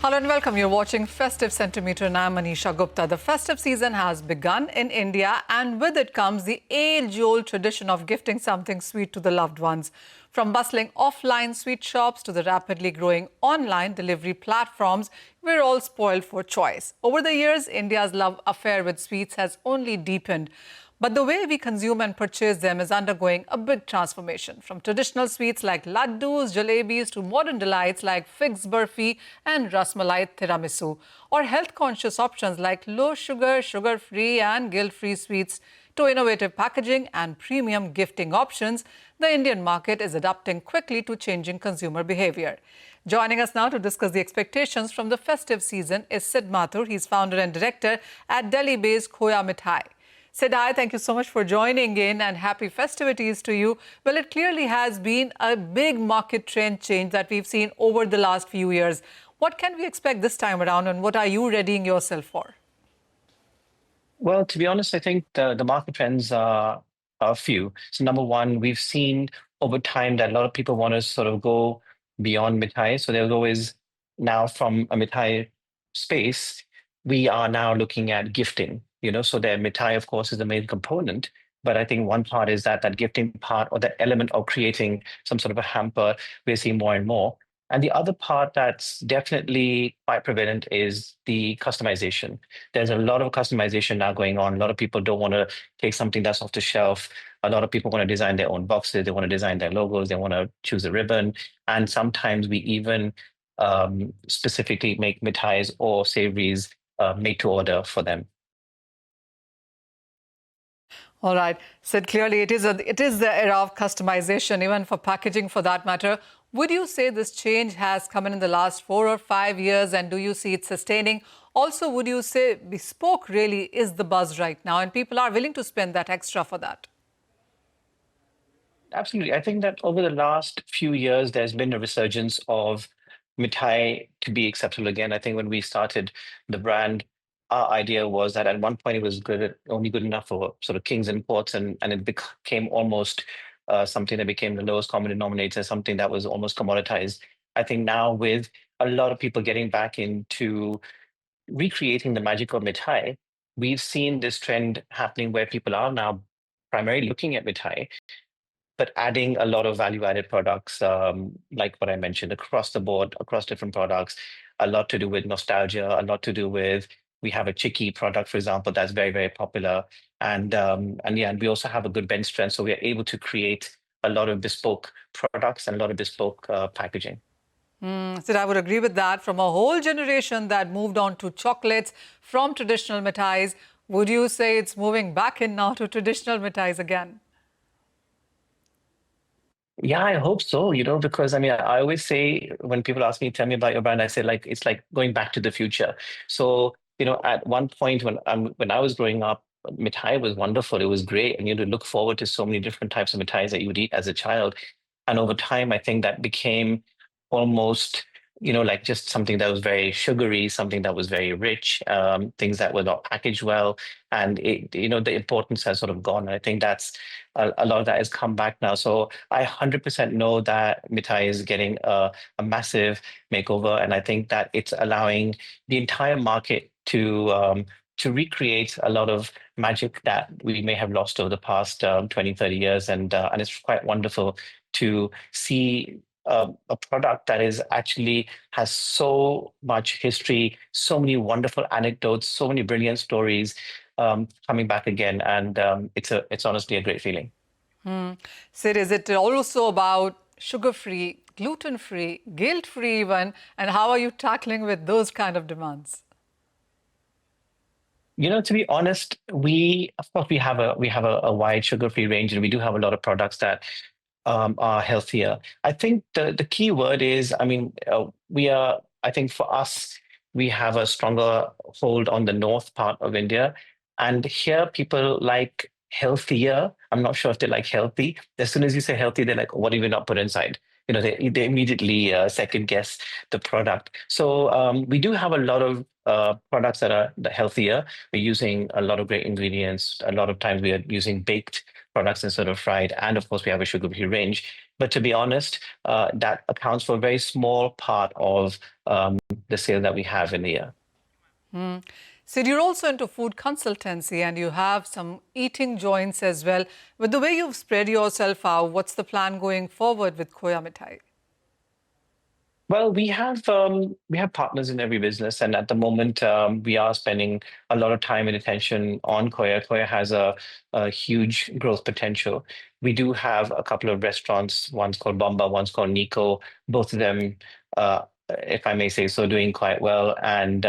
Hello and welcome. You're watching Festive Sentimeter and I'm Manisha Gupta. The festive season has begun in India and with it comes the age-old tradition of gifting something sweet to the loved ones. From bustling offline sweet shops to the rapidly growing online delivery platforms, we're all spoiled for choice. Over the years, India's love affair with sweets has only deepened. But the way we consume and purchase them is undergoing a big transformation. From traditional sweets like laddus, jalebis to modern delights like figs burfi and rasmalai tiramisu, or health-conscious options like low-sugar, sugar-free and guilt-free sweets to innovative packaging and premium gifting options, the Indian market is adapting quickly to changing consumer behavior. Joining us now to discuss the expectations from the festive season is Sid Mathur. He's founder and director at Delhi-based Khoya Mithai. Sid, hi, thank you so much for joining in and happy festivities to you. Well, it clearly has been a big market trend change that we've seen over the last few years. What can we expect this time around and what are you readying yourself for? Well, to be honest, I think the market trends are a few. So number one, we've seen over time that a lot of people want to sort of go beyond mithai. So there's always now from a mithai space, we are now looking at gifting, so the mithai, of course, is the main component. But I think one part is that gifting part or the element of creating some sort of a hamper, we're seeing more and more. And the other part that's definitely quite prevalent is the customization. There's a lot of customization now going on. A lot of people don't want to take something that's off the shelf. A lot of people want to design their own boxes. They want to design their logos. They want to choose a ribbon. And sometimes we even specifically make mithais or savories made to order for them. All right. Sid, clearly it is the era of customization, even for packaging for that matter. Would you say this change has come in the last 4 or 5 years and do you see it sustaining? Also, would you say bespoke really is the buzz right now and people are willing to spend that extra for that? Absolutely. I think that over the last few years, there's been a resurgence of mithai to be acceptable again. I think when we started the brand, our idea was that at one point it was only good enough for sort of kings and courts, and it became almost something that became the lowest common denominator, something that was almost commoditized. I think now with a lot of people getting back into recreating the magic of mithai, we've seen this trend happening where people are now primarily looking at mithai but adding a lot of value-added products, like what I mentioned, across the board, across different products, a lot to do with nostalgia, a lot to do with, we have a chicky product, for example, that's very, very popular. And we also have a good bench strength. So we're able to create a lot of bespoke products and a lot of bespoke packaging. Sid, I would agree with that. From a whole generation that moved on to chocolates from traditional mithais, would you say it's moving back in now to traditional mithais again? Yeah, I hope so, because I mean, I always say when people ask me, tell me about your brand, I say it's like going back to the future. So, at one point when I was growing up, mithai was wonderful. It was great. And look forward to so many different types of mithais that you would eat as a child. And over time, I think that became almost, like just something that was very sugary, something that was very rich, things that were not packaged well. And the importance has sort of gone. And I think that's a lot of that has come back now. So I 100% know that mithai is getting a massive makeover. And I think that it's allowing the entire market to recreate a lot of magic that we may have lost over the past 20, 30 years. And it's quite wonderful to see a product that is actually has so much history, so many wonderful anecdotes, so many brilliant stories coming back again. And it's honestly a great feeling. Sid, is it also about sugar-free, gluten-free, guilt-free even? And how are you tackling with those kind of demands? To be honest, of course we have a wide sugar-free range, and we do have a lot of products that are healthier. I think the key word is, I mean, I think for us, we have a stronger hold on the north part of India. And here people like healthier. I'm not sure if they like healthy. As soon as you say healthy, they're like, what have you not put inside? They immediately second guess the product. So we do have a lot of products that are healthier. We're using a lot of great ingredients. A lot of times we are using baked products instead of fried. And of course, we have a sugar-free range. But to be honest, that accounts for a very small part of the sale that we have in the year. Sid, you're also into food consultancy and you have some eating joints as well. With the way you've spread yourself out, what's the plan going forward with Khoya Mithai? Well, we have partners in every business, and at the moment, we are spending a lot of time and attention on Khoya. Khoya has a huge growth potential. We do have a couple of restaurants. One's called Bomba, one's called Nico. Both of them, if I may say so, doing quite well and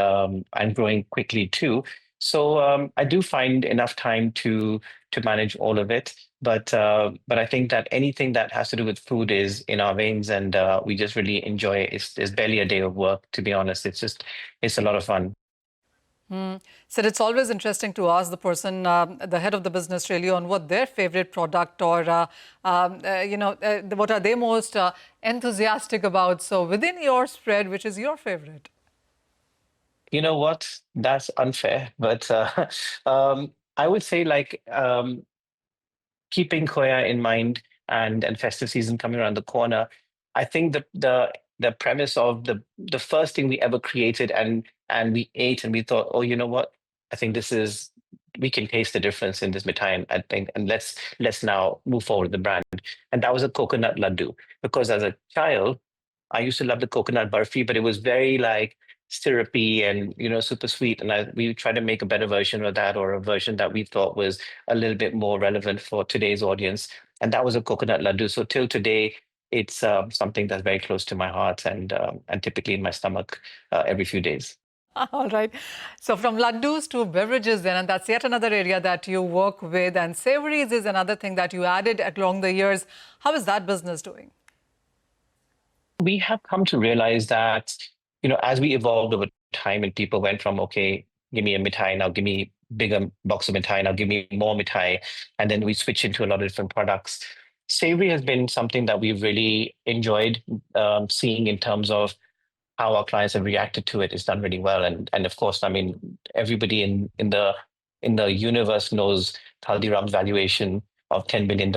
growing quickly too. So I do find enough time to manage all of it. But I think that anything that has to do with food is in our veins, and we just really enjoy it. There's barely a day of work, to be honest. It's a lot of fun. So it's always interesting to ask the person, the head of the business, really, on what their favorite product or what are they most enthusiastic about. So within your spread, which is your favorite? You know what? That's unfair, but I would say keeping Khoya in mind and festive season coming around the corner, I think the premise of the first thing we ever created and we ate and we thought, oh, you know what? I think we can taste the difference in this mithai, and I think and let's now move forward with the brand. And that was a coconut laddu, because as a child, I used to love the coconut barfi, but it was very like syrupy and super sweet. And we tried to make a better version of that, or a version that we thought was a little bit more relevant for today's audience. And that was a coconut laddu. So till today, it's something that's very close to my heart and typically in my stomach every few days. All right. So from laddus to beverages then, and that's yet another area that you work with. And savories is another thing that you added along the years. How is that business doing? We have come to realize that, as we evolved over time and people went from, okay, give me a mithai, now give me bigger box of mithai, now give me more mithai, and then we switch into a lot of different products. Savory has been something that we've really enjoyed seeing in terms of how our clients have reacted to it. It's done really well. And of course, I mean, everybody in the universe knows Haldiram's valuation of $10 billion,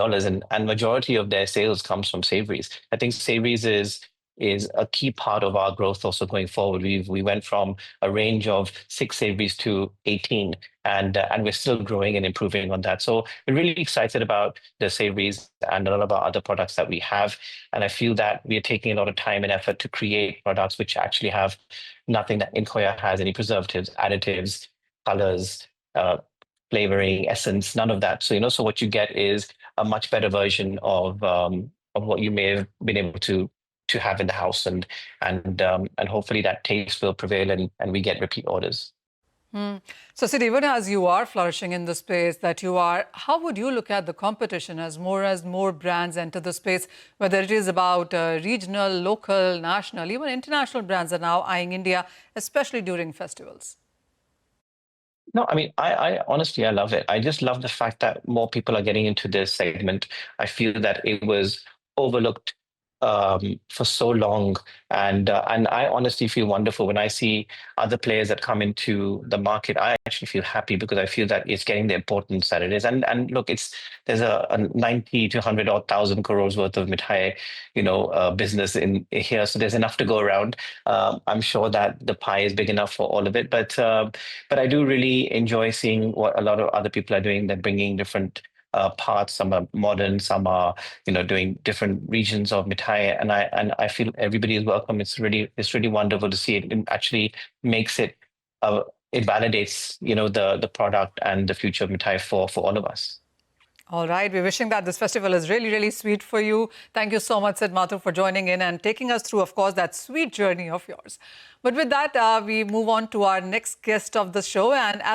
and majority of their sales comes from savories. I think savories is a key part of our growth also going forward. We went from a range of 6 savories to 18, and we're still growing and improving on that. So we're really excited about the savories and a lot of our other products that we have. And I feel that we are taking a lot of time and effort to create products which actually have nothing that in Khoya has any preservatives, additives, colors, flavoring, essence, none of that. So so what you get is a much better version of what you may have been able to have in the house, and hopefully that taste will prevail and we get repeat orders. So Sid, even as you are flourishing in the space that you are, how would you look at the competition as more brands enter the space, whether it is about regional, local, national, even international brands are now eyeing India, especially during festivals? No, I mean, I honestly, I love it. I just love the fact that more people are getting into this segment. I feel that it was overlooked for so long, and I honestly feel wonderful when I see other players that come into the market. I actually feel happy because I feel that it's getting the importance that it is. And look, there's a 90 to 100 odd thousand crores worth of mithai, business in here, so there's enough to go around. I'm sure that the pie is big enough for all of it, but I do really enjoy seeing what a lot of other people are doing. They're bringing different parts. Some are modern, some are doing different regions of mithai, and I feel everybody is welcome. It's really wonderful to see it. It actually makes it it validates the product and the future of mithai for all of us. All right, we're wishing that this festival is really, really sweet for you. Thank you so much, Sid Mathur, for joining in and taking us through, of course, that sweet journey of yours. But with that, we move on to our next guest of the show. And as